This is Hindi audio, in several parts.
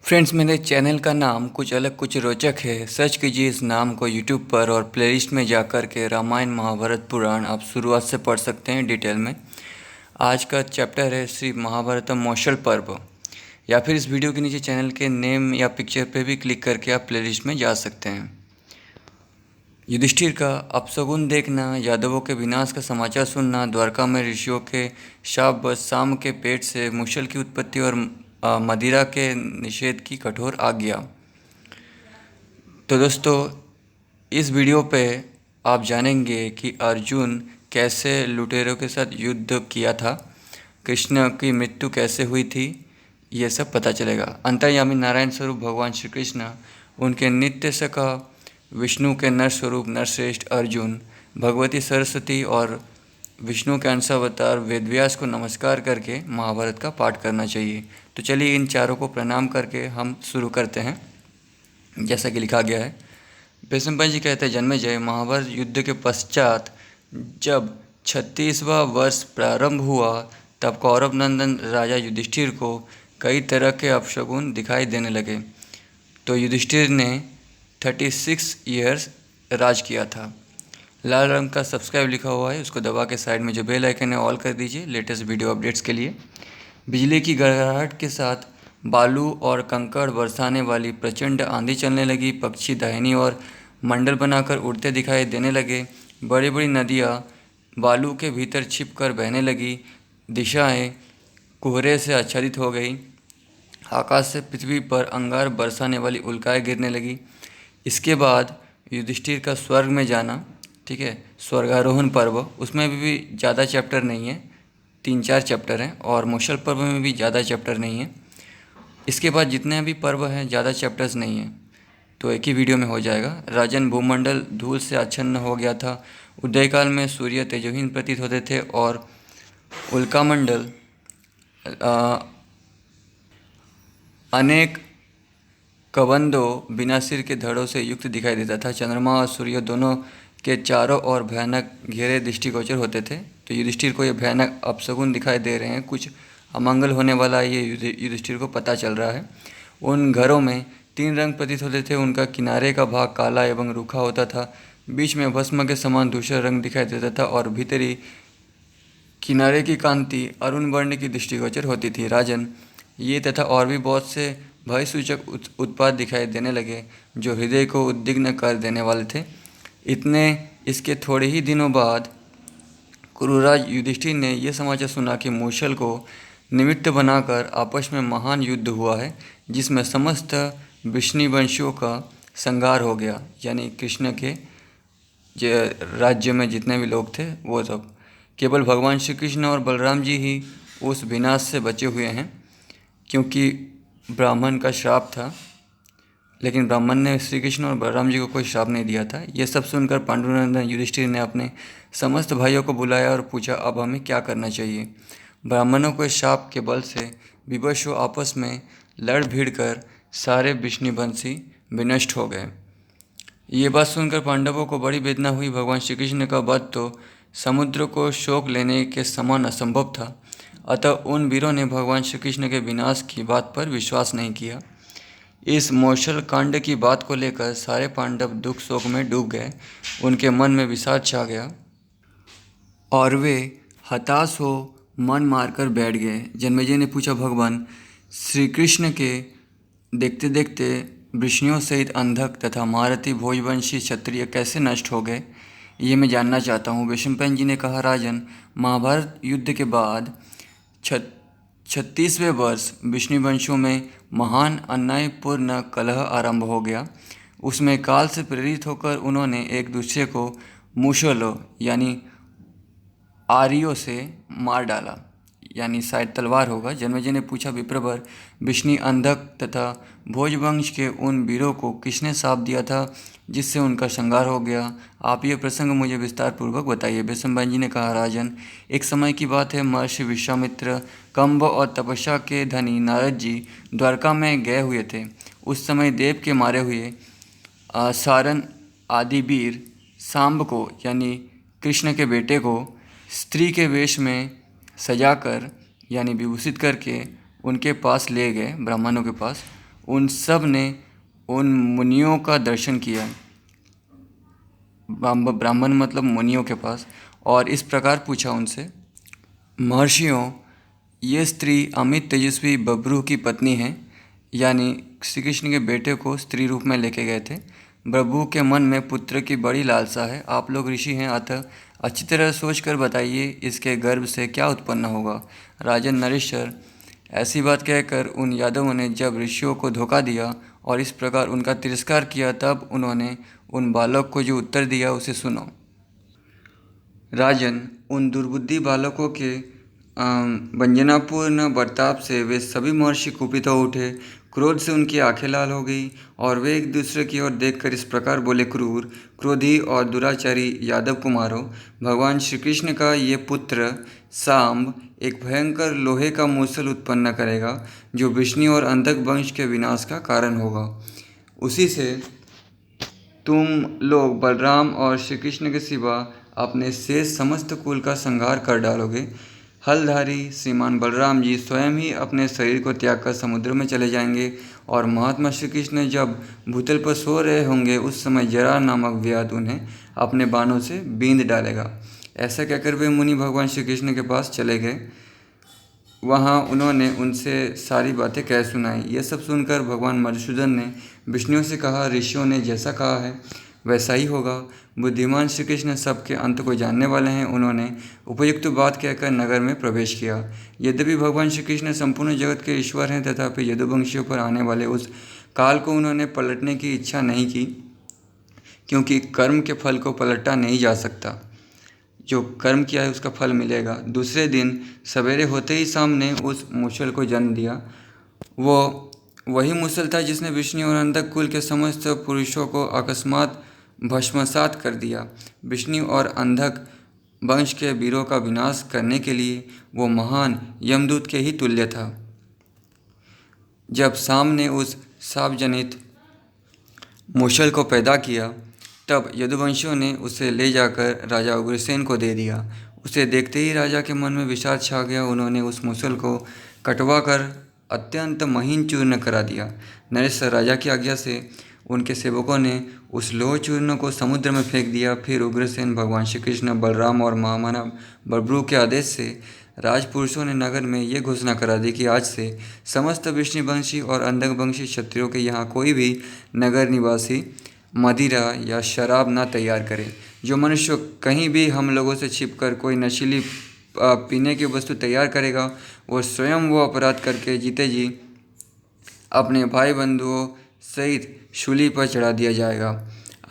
फ्रेंड्स, मेरे चैनल का नाम कुछ अलग कुछ रोचक है। सर्च कीजिए इस नाम को यूट्यूब पर और प्लेलिस्ट में जाकर के रामायण महाभारत पुराण आप शुरुआत से पढ़ सकते हैं डिटेल में। आज का चैप्टर है श्री महाभारतम मौसल पर्व। या फिर इस वीडियो के नीचे चैनल के नेम या पिक्चर पे भी क्लिक करके आप प्लेलिस्ट में जा सकते हैं। युधिष्ठिर का अपशगुन देखना, यादवों के विनाश का समाचार सुनना, द्वारका में ऋषियों के शाप बस शाम के पेट से मूसल की उत्पत्ति और मदिरा के निषेध की कठोर आज्ञा। तो दोस्तों, इस वीडियो पे आप जानेंगे कि अर्जुन कैसे लुटेरों के साथ युद्ध किया था, कृष्ण की मृत्यु कैसे हुई थी, ये सब पता चलेगा। अंतर्यामी नारायण स्वरूप भगवान श्री कृष्ण, उनके नित्य सखा विष्णु के नर स्वरूप नरश्रेष्ठ अर्जुन, भगवती सरस्वती और विष्णु के अंशावतार वेदव्यास को नमस्कार करके महाभारत का पाठ करना चाहिए। तो चलिए इन चारों को प्रणाम करके हम शुरू करते हैं। जैसा कि लिखा गया है, भीष्म जी कहते हैं, जन्मेजय, महाभारत युद्ध के पश्चात जब 36वां वर्ष प्रारंभ हुआ तब कौरव नंदन राजा युधिष्ठिर को कई तरह के अपशगुन दिखाई देने लगे। तो युधिष्ठिर ने 36 ईयर्स राज किया था। लाल रंग का सब्सक्राइब लिखा हुआ है, उसको दबा के साइड में जो बेल आइकन है ऑल कर दीजिए लेटेस्ट वीडियो अपडेट्स के लिए। बिजली की गड़गड़ाहट के साथ बालू और कंकड़ बरसाने वाली प्रचंड आंधी चलने लगी। पक्षी दाहिनी और मंडल बनाकर उड़ते दिखाई देने लगे। बड़ी बड़ी नदियाँ बालू के भीतर छिपकर बहने लगी। दिशाएं कोहरे से आच्छादित हो गई। आकाश से पृथ्वी पर अंगार बरसाने वाली उल्काएं गिरने लगी। इसके बाद युधिष्ठिर का स्वर्ग में जाना, ठीक है, स्वर्गारोहण पर्व, उसमें भी ज़्यादा चैप्टर नहीं है, 3-4 चैप्टर हैं, और मौसल पर्व में भी ज़्यादा चैप्टर नहीं है। इसके बाद जितने भी पर्व हैं ज़्यादा चैप्टर्स नहीं हैं, तो एक ही वीडियो में हो जाएगा। राजन, भूमंडल धूल से आच्छन्न हो गया था। उदयकाल में सूर्य तेजोहीन प्रतीत होते थे और उल्कामंडल अनेक कबंधों बिना सिर के धड़ों से युक्त दिखाई देता था। चंद्रमा और सूर्य दोनों के चारों ओर भयानक घेरे दृष्टिगोचर होते थे। तो युधिष्ठिर को ये भयानक अपशगुन दिखाई दे रहे हैं, कुछ अमंगल होने वाला ये युधिष्ठिर को पता चल रहा है। उन घरों में 3 रंग प्रतीत होते थे। उनका किनारे का भाग काला एवं रूखा होता था, बीच में भस्म के समान धूसर रंग दिखाई देता था और भीतरी किनारे की कांति अरुण वर्ण की दृष्टिगोचर होती थी। राजन, ये तथा और भी बहुत से भय सूचक उत्पाद दिखाई देने लगे जो हृदय को उद्विग्न कर देने वाले थे। इतने इसके थोड़े ही दिनों बाद कुरुराज युधिष्ठिर ने यह समाचार सुना कि मूसल को निमित्त बनाकर आपस में महान युद्ध हुआ है, जिसमें समस्त वंशियों का संहार हो गया। यानी कृष्ण के राज्य में जितने भी लोग थे वो सब, केवल भगवान श्री कृष्ण और बलराम जी ही उस विनाश से बचे हुए हैं, क्योंकि ब्राह्मण का श्राप था। लेकिन ब्राह्मण ने श्री कृष्ण और बलराम जी को कोई श्राप नहीं दिया था। ये सब सुनकर पांडुनंदन युधिष्ठिर ने अपने समस्त भाइयों को बुलाया और पूछा, अब हमें क्या करना चाहिए। ब्राह्मणों के शाप के बल से विवश हो आपस में लड़ भिड़ कर सारे विष्णुवंशी विनष्ट हो गए। ये बात सुनकर पांडवों को बड़ी वेदना हुई। भगवान श्री कृष्ण का वध तो समुद्र को शोक लेने के समान असंभव था, अतः उन वीरों ने भगवान श्री कृष्ण के विनाश की बात पर विश्वास नहीं किया। इस मौसल कांड की बात को लेकर सारे पांडव दुख शोक में डूब गए। उनके मन में विषाद छा गया और वे हताश हो मन मारकर बैठ गए। जन्मेजय ने पूछा, भगवान श्री कृष्ण के देखते देखते वृष्णियों सहित अंधक तथा महारथी भोजवंशी क्षत्रिय कैसे नष्ट हो गए, ये मैं जानना चाहता हूँ। भीष्म जी ने कहा, राजन, महाभारत युद्ध के बाद 36वें वर्ष विष्णुवंशियों में महान अन्यायपूर्ण कलह आरंभ हो गया। उसमें काल से प्रेरित होकर उन्होंने एक दूसरे को मूसलों यानी आर्यों से मार डाला, यानी शायद तलवार होगा। जन्मेजय ने पूछा, विप्रवर, विष्णु अंधक तथा भोजवंश के उन वीरों को किसने शाप दिया था जिससे उनका संहार हो गया? आप ये प्रसंग मुझे विस्तार पूर्वक बताइए। भीष्म जी ने कहा, राजन, एक समय की बात है, महर्षि विश्वामित्र कंब और तपस्या के धनी नारद जी द्वारका में गए हुए थे। उस समय देव के मारे हुए सारन आदि वीर सांब को, यानी कृष्ण के बेटे को, स्त्री के वेश में सजाकर यानी विभूषित करके उनके पास ले गए, ब्राह्मणों के पास। उन सब ने उन मुनियों का दर्शन किया, ब्राह्मण मतलब मुनियों के पास, और इस प्रकार पूछा उनसे, महर्षियों, ये स्त्री अमित तेजस्वी बब्रू की पत्नी है। यानी श्री कृष्ण के बेटे को स्त्री रूप में लेके गए थे। बब्रू के मन में पुत्र की बड़ी लालसा है। आप लोग ऋषि हैं, अतः अच्छी तरह सोच कर बताइए इसके गर्भ से क्या उत्पन्न होगा। राजन नरेश्वर, ऐसी बात कहकर उन यादवों ने जब ऋषियों को धोखा दिया और इस प्रकार उनका तिरस्कार किया, तब उन्होंने उन बालक को जो उत्तर दिया उसे सुनो। राजन, उन दुर्बुद्धि बालकों के वंजनापूर्ण बर्ताव से वे सभी महर्षि कुपित हो उठे। क्रोध से उनकी आंखें लाल हो गई और वे एक दूसरे की ओर देखकर इस प्रकार बोले, क्रूर, क्रोधी और दुराचारी यादव कुमारों, भगवान श्री कृष्ण का ये पुत्र सांब एक भयंकर लोहे का मूसल उत्पन्न करेगा जो विष्णु और अंधक वंश के विनाश का कारण होगा। उसी से तुम लोग बलराम और श्री कृष्ण के सिवा अपने शेष समस्त कुल का संहार कर डालोगे। हलधारी श्रीमान बलराम जी स्वयं ही अपने शरीर को त्याग कर समुद्र में चले जाएंगे और महात्मा श्री कृष्ण जब भूतल पर सो रहे होंगे उस समय जरा नामक व्याध उन्हें अपने बाणों से बींध डालेगा। ऐसा कहकर वे मुनि भगवान श्री कृष्ण के पास चले गए। वहाँ उन्होंने उनसे सारी बातें कह सुनाई। ये सब सुनकर भगवान मधुसूदन ने विष्णु से कहा, ऋषियों ने जैसा कहा है वैसा ही होगा। बुद्धिमान श्री कृष्ण सबके अंत को जानने वाले हैं। उन्होंने उपयुक्त बात कहकर नगर में प्रवेश किया। यद्यपि भगवान श्री कृष्ण संपूर्ण जगत के ईश्वर हैं, तथापि यदुवंशियों पर आने वाले उस काल को उन्होंने पलटने की इच्छा नहीं की, क्योंकि कर्म के फल को पलटा नहीं जा सकता। जो कर्म किया है उसका फल मिलेगा। दूसरे दिन सवेरे होते ही शाम ने उस मूसल को जन्म दिया। वो वही मूसल था जिसने विष्णु और अंधक कुल के समस्त पुरुषों को अकस्मात भस्मसात कर दिया। विष्णु और अंधक वंश के वीरों का विनाश करने के लिए वो महान यमदूत के ही तुल्य था। जब शाम ने उस शाप जनित मूसल को पैदा किया, तब यदुवंशियों ने उसे ले जाकर राजा उग्रसेन को दे दिया। उसे देखते ही राजा के मन में विषाद छा गया। उन्होंने उस मूसल को कटवा कर अत्यंत महीन चूर्ण करा दिया। नरेश राजा की आज्ञा से उनके सेवकों ने उस लोह चूर्ण को समुद्र में फेंक दिया। फिर उग्रसेन भगवान श्री कृष्ण, बलराम और महामानव बब्रू के आदेश से राजपुरुषों ने नगर में ये घोषणा करा दी कि आज से समस्त विष्णुवंशी और अंधकवंशी क्षत्रियों के यहाँ कोई भी नगर निवासी मदिरा या शराब ना तैयार करे। जो मनुष्य कहीं भी हम लोगों से छिपकर कोई नशीली पीने की वस्तु तैयार करेगा, वो स्वयं वो अपराध करके जीते जी अपने भाई बंधुओं सहित शूली पर चढ़ा दिया जाएगा।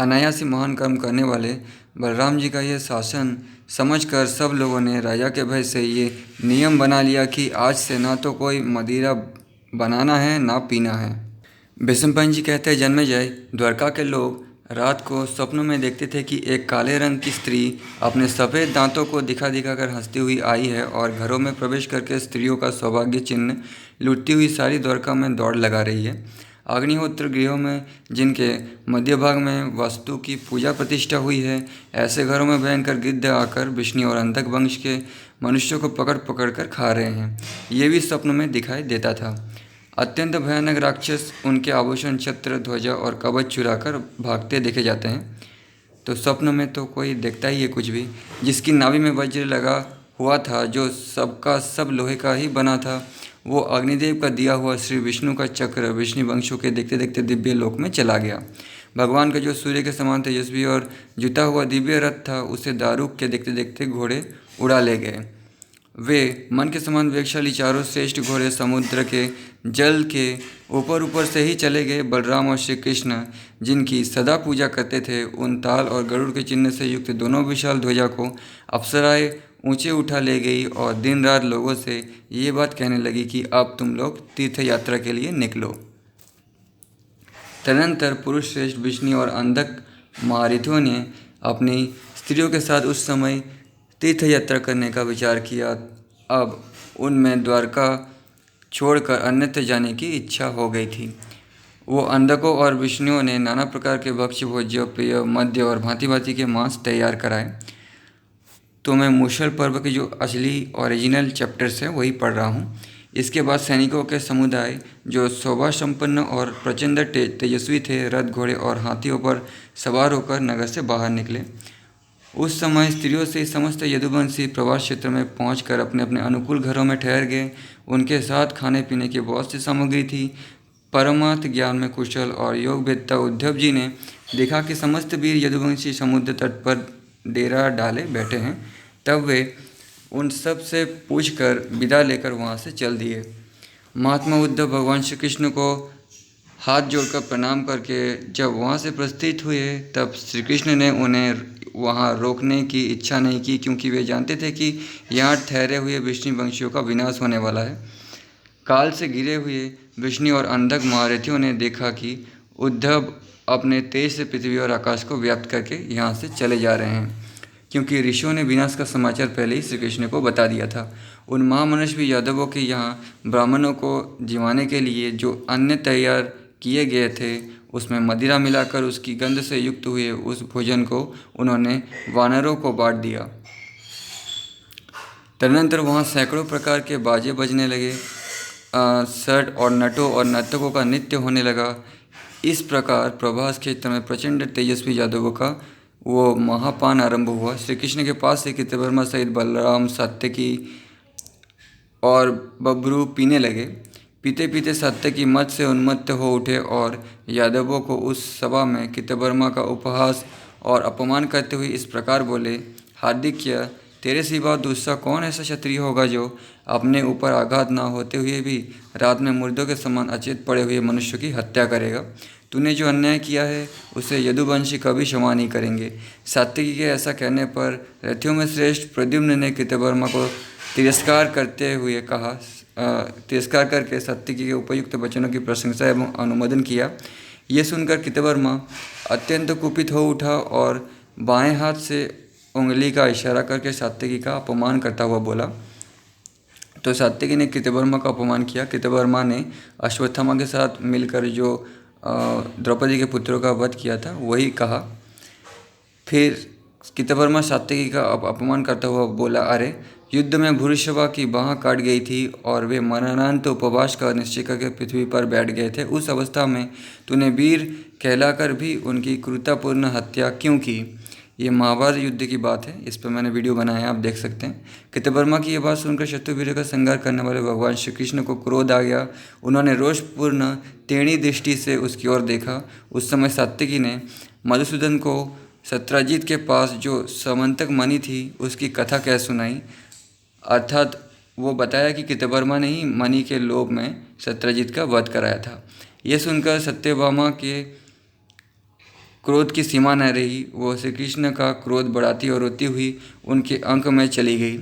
अनायासी महान कर्म करने वाले बलराम जी का यह शासन समझकर सब लोगों ने राजा के भय से ये नियम बना लिया कि आज से ना तो कोई मदिरा बनाना है ना पीना है। भीष्म पंत जी कहते हैं, जन्मेजय, द्वारका के लोग रात को सपनों में देखते थे कि एक काले रंग की स्त्री अपने सफ़ेद दांतों को दिखा दिखा कर हंसती हुई आई है और घरों में प्रवेश करके स्त्रियों का सौभाग्य चिन्ह लूटती हुई सारी द्वारका में दौड़ लगा रही है। अग्निहोत्र गृहों में जिनके मध्य भाग में वस्तु की पूजा प्रतिष्ठा हुई है, ऐसे घरों में भयंकर गिद्ध आकर विष्णु और अंधक वंश के मनुष्यों को पकड़ पकड़ कर खा रहे हैं। ये भी स्वप्न में दिखाई देता था। अत्यंत भयानक राक्षस उनके आभूषण, छत्र, ध्वजा और कवच चुराकर भागते देखे जाते हैं। तो स्वप्न में तो कोई देखता ही है कुछ भी। जिसकी नाभि में वज्र लगा हुआ था, जो सबका सब लोहे का ही बना था, वो अग्निदेव का दिया हुआ श्री विष्णु का चक्र विष्णु वंशों के देखते देखते दिव्य लोक में चला गया। भगवान का जो सूर्य के समान तेजस्वी और जुता हुआ दिव्य रथ था, उसे दारुक के देखते देखते घोड़े उड़ा ले गए। वे मन के समान वेगशाली चारों श्रेष्ठ घोड़े समुद्र के जल के ऊपर ऊपर से ही चले गए। बलराम और श्री कृष्ण जिनकी सदा पूजा करते थे, उन ताल और गरुड़ के चिन्ह से युक्त दोनों विशाल ध्वजा को अप्सराएं ऊंचे उठा ले गई और दिन रात लोगों से ये बात कहने लगी कि अब तुम लोग तीर्थ यात्रा के लिए निकलो। तदनंतर पुरुष श्रेष्ठ विष्णु और अंधक महारथियों ने अपनी स्त्रियों के साथ उस समय तीर्थ यात्रा करने का विचार किया। अब उनमें द्वारका छोड़कर अन्यत्र जाने की इच्छा हो गई थी। वो अंधकों और विष्णुओं ने नाना प्रकार के भक्ष्य, भोज्य, पेय, मद्य और भांति भांति के मांस तैयार कराए। तो मैं मूषल पर्व के जो असली ओरिजिनल चैप्टर्स है वही पढ़ रहा हूँ। इसके बाद सैनिकों के समुदाय जो शोभा संपन्न और प्रचंड तेजस्वी थे, रथ घोड़े और हाथियों पर सवार होकर नगर से बाहर निकले। उस समय स्त्रियों से समस्त यदुवंशी प्रवास क्षेत्र में पहुंचकर अपने अपने अनुकूल घरों में ठहर गए। उनके साथ खाने पीने की बहुत सी सामग्री थी। परमार्थ ज्ञान में कुशल और योग वेत्ता उद्धव जी ने देखा कि समस्त वीर यदुवंशी समुद्र तट पर डेरा डाले बैठे हैं। तब वे उन सब से पूछकर विदा लेकर वहाँ से चल दिए। महात्मा उद्धव भगवान श्री कृष्ण को हाथ जोड़कर प्रणाम करके जब वहाँ से प्रस्थित हुए, तब श्री कृष्ण ने उन्हें वहाँ रोकने की इच्छा नहीं की, क्योंकि वे जानते थे कि यहाँ ठहरे हुए वृष्णिवंशियों का विनाश होने वाला है। काल से घिरे हुए वृष्णि और अंधक महारथियों ने देखा कि उद्धव अपने तेज से पृथ्वी और आकाश को व्याप्त करके यहाँ से चले जा रहे हैं, क्योंकि ऋषियों ने विनाश का समाचार पहले ही श्री कृष्ण को बता दिया था। उन महामनुष्य यादवों के यहाँ ब्राह्मणों को जिवाने के लिए जो अन्न तैयार किए गए थे, उसमें मदिरा मिलाकर उसकी गंध से युक्त हुए उस भोजन को उन्होंने वानरों को बांट दिया। तदनंतर वहाँ सैकड़ों प्रकार के बाजे बजने लगे। सट और नटों और नर्तकों का नृत्य होने लगा। इस प्रकार प्रभास क्षेत्र में प्रचंड तेजस्वी यादवों का वो महापान आरंभ हुआ। श्री कृष्ण के पास से कृतवर्मा सहित बलराम, सात्यकी और बब्रू पीने लगे। पीते पीते सात्यकी मद से उन्मत्त हो उठे और यादवों को उस सभा में कृतवर्मा का उपहास और अपमान करते हुए इस प्रकार बोले, हार्दिक्य, तेरे सिवा दूसरा कौन ऐसा क्षत्रिय होगा जो अपने ऊपर आघात ना होते हुए भी रात में मुर्दों के समान अचेत पड़े हुए मनुष्य की हत्या करेगा। तूने जो अन्याय किया है उसे यदुवंशी कभी क्षमा नहीं करेंगे। सात्यकी के ऐसा कहने पर रथियों में श्रेष्ठ प्रद्युम्न ने कृतवर्मा को तिरस्कार करते हुए कहा, तिरस्कार करके सात्यकी के उपयुक्त वचनों की प्रशंसा एवं अनुमोदन किया। यह सुनकर कृतवर्मा अत्यंत कुपित हो उठा और बाएं हाथ से उंगली का इशारा करके सात्यकी का अपमान करता हुआ बोला। तो सात्यकी ने कृतवर्मा का अपमान किया। कृतवर्मा ने अश्वत्थामा के साथ मिलकर जो द्रौपदी के पुत्रों का वध किया था वही कहा। फिर कृतवर्मा सात्यकी का अपमान करता हुआ बोला, अरे युद्ध में भूरिश्रवा की बाँह काट गई थी और वे मरणांत उपवास का निश्चय करके पृथ्वी पर बैठ गए थे। उस अवस्था में तूने वीर कहलाकर भी उनकी क्रूरतापूर्ण हत्या क्यों की? ये महाभारत युद्ध की बात है, इस पर मैंने वीडियो बनाया है, आप देख सकते हैं। कृतवर्मा की यह बात सुनकर शत्रुवीरों का संहार करने वाले भगवान श्री कृष्ण को क्रोध आ गया। उन्होंने रोषपूर्ण टेढ़ी दृष्टि से उसकी ओर देखा। उस समय सात्यकी ने मधुसूदन को सत्राजित के पास जो समंतक मणि थी उसकी कथा कह सुनाई। अर्थात वो बताया कि कृतवर्मा ने ही मणि के लोभ में सत्राजित का वध कराया था। यह सुनकर सत्यभामा के क्रोध की सीमा न रही। वो श्री कृष्ण का क्रोध बढ़ाती और रोती हुई उनके अंक में चली गई।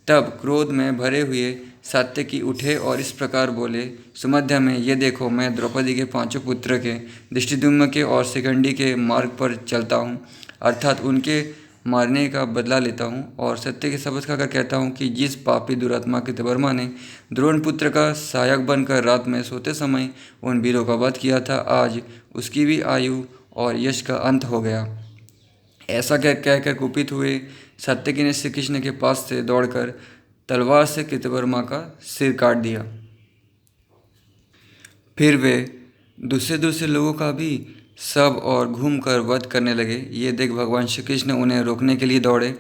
तब क्रोध में भरे हुए सात्यकी उठे और इस प्रकार बोले, सुमध्या में ये देखो, मैं द्रौपदी के पांचों पुत्र के दृष्टिद्युम्न के और शिखंडी के मार्ग पर चलता हूँ, अर्थात उनके मारने का बदला लेता हूँ और सत्य की शपथ खाकर कहता हूँ कि जिस पापी दुरात्मा कृतवर्मा ने द्रोण पुत्र का सहायक बनकर रात में सोते समय उन वीरों का वध किया था, आज उसकी भी आयु और यश का अंत हो गया। ऐसा कहकर कुपित हुए सात्यकी ने श्री कृष्ण के पास से दौड़कर तलवार से कृतवर्मा का सिर काट दिया। फिर वे दूसरे दूसरे लोगों का भी सब और घूमकर वध करने लगे। ये देख भगवान श्री कृष्ण उन्हें रोकने के लिए दौड़े।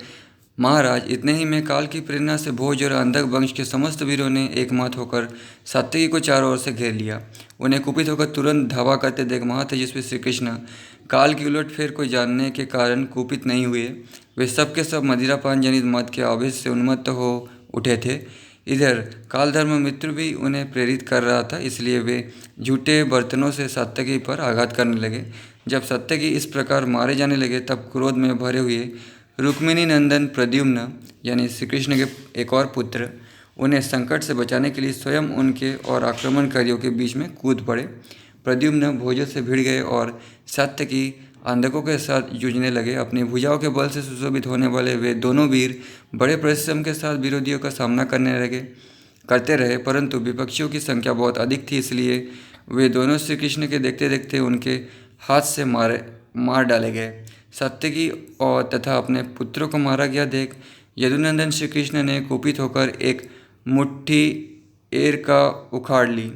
महाराज, इतने ही में काल की प्रेरणा से भोज और अंधक वंश के समस्त वीरों ने एकमत होकर सात्यकी को चारों ओर से घेर लिया। उन्हें कुपित होकर तुरंत धावा करते देख महातेजस्वी श्री कृष्ण काल की उलटफेर को जानने के कारण कुपित नहीं हुए। वे सब के सब मदिरापान जनित मद के आवेश से उन्मत्त हो उठे थे। इधर कालधर्म मित्र भी उन्हें प्रेरित कर रहा था, इसलिए वे झूठे बर्तनों से सात्यकी पर आघात करने लगे। जब सात्यकी इस प्रकार मारे जाने लगे, तब क्रोध में भरे हुए रुक्मिणी नंदन प्रद्युम्न यानी श्री कृष्ण के एक और पुत्र उन्हें संकट से बचाने के लिए स्वयं उनके और आक्रमणकारियों के बीच में कूद पड़े। प्रद्युम्न भोजों से भिड़ गए और सात्यकी अंधकों के साथ जूझने लगे। अपनी भुजाओं के बल से सुशोभित होने वाले वे दोनों वीर बड़े परिश्रम के साथ विरोधियों का सामना करते रहे, परंतु विपक्षियों की संख्या बहुत अधिक थी, इसलिए वे दोनों श्री कृष्ण के देखते देखते उनके हाथ से मार डाले गए। सात्यकी और तथा अपने पुत्रों को मारा गया देख यदुनंदन श्री कृष्ण ने कुपित होकर एक मुट्ठी एर का उखाड़ ली।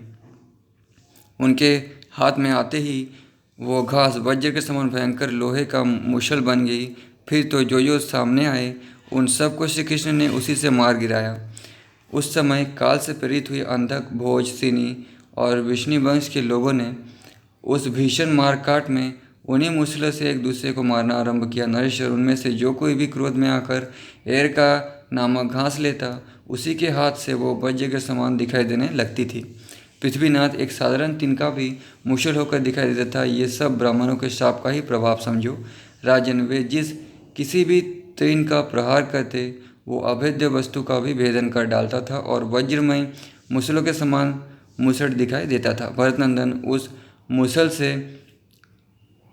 उनके हाथ में आते ही वो घास वज्र के समान भयंकर लोहे का मूसल बन गई। फिर तो जो सामने आए उन सबको श्री कृष्ण ने उसी से मार गिराया। उस समय काल से प्रेरित हुए अंधक, भोज, सिनी और विष्णु वंश के लोगों ने उस भीषण मारकाट में उन्हीं मूसलों से एक दूसरे को मारना आरंभ किया। नरेश्वर, उनमें से जो कोई भी क्रोध में आकर एर का नामक घास लेता, उसी के हाथ से वो वज्र के समान दिखाई देने लगती थी। पृथ्वीनाथ एक साधारण तिनका भी मूसल होकर दिखाई देता था। ये सब ब्राह्मणों के शाप का ही प्रभाव समझो। राजन, वे जिस किसी भी तृण का प्रहार करते वो अभेद्य वस्तु का भी भेदन कर डालता था और वज्रमय मूसलों के समान मुसट दिखाई देता था। भरतनंदन, उस मूसल से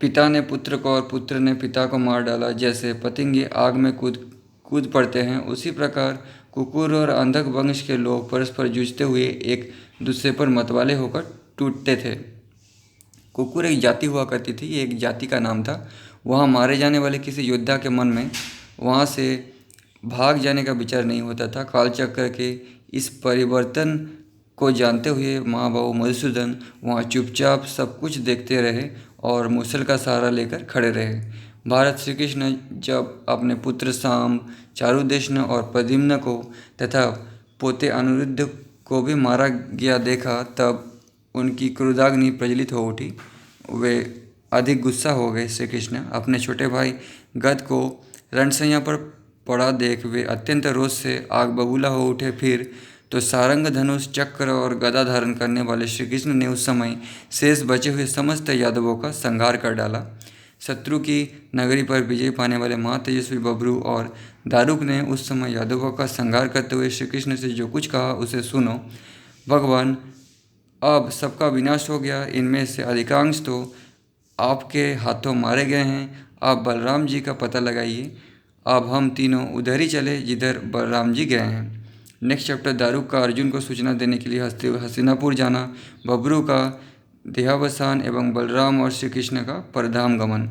पिता ने पुत्र को और पुत्र ने पिता को मार डाला। जैसे पतंगे आग में कूद कूद पड़ते हैं, उसी प्रकार कुकुर और अंधक वंश के लोग परस्पर जूझते हुए एक दूसरे पर मतवाले होकर टूटते थे। कुकुर एक जाति हुआ करती थी, ये एक जाति का नाम था। वहाँ मारे जाने वाले किसी योद्धा के मन में वहाँ से भाग जाने का विचार नहीं होता था। कालचक्र के इस परिवर्तन को जानते हुए महाबाहु मधुसूदन वहाँ चुपचाप सब कुछ देखते रहे और मूसल का सहारा लेकर खड़े रहे। भारत श्री कृष्ण जब अपने पुत्र साम, चारुदेशन और प्रद्युम्न को तथा पोते अनिरुद्ध को भी मारा गया देखा, तब उनकी क्रोधाग्नि प्रज्वलित हो उठी। वे अधिक गुस्सा हो गए। श्री कृष्ण अपने छोटे भाई गद को रणशैया पर पड़ा देख वे अत्यंत रोष से आग बबूला हो उठे। फिर तो सारंग, धनुष, चक्र और गदा धारण करने वाले श्री कृष्ण ने उस समय शेष बचे हुए समस्त यादवों का संहार कर डाला। शत्रु की नगरी पर विजय पाने वाले महातेजस्वी बब्रू और दारुक ने उस समय यादवों का संहार करते हुए श्री कृष्ण से जो कुछ कहा उसे सुनो। भगवान, अब सबका विनाश हो गया। इनमें से अधिकांश तो आपके हाथों मारे गए हैं। आप बलराम जी का पता लगाइए। अब हम तीनों उधर ही चले जिधर बलराम जी गए हैं। नेक्स्ट चैप्टर, दारुक का अर्जुन को सूचना देने के लिए हस्तिनापुर जाना, बब्रू का देहावसान एवं बलराम और श्री कृष्ण का परधाम गमन।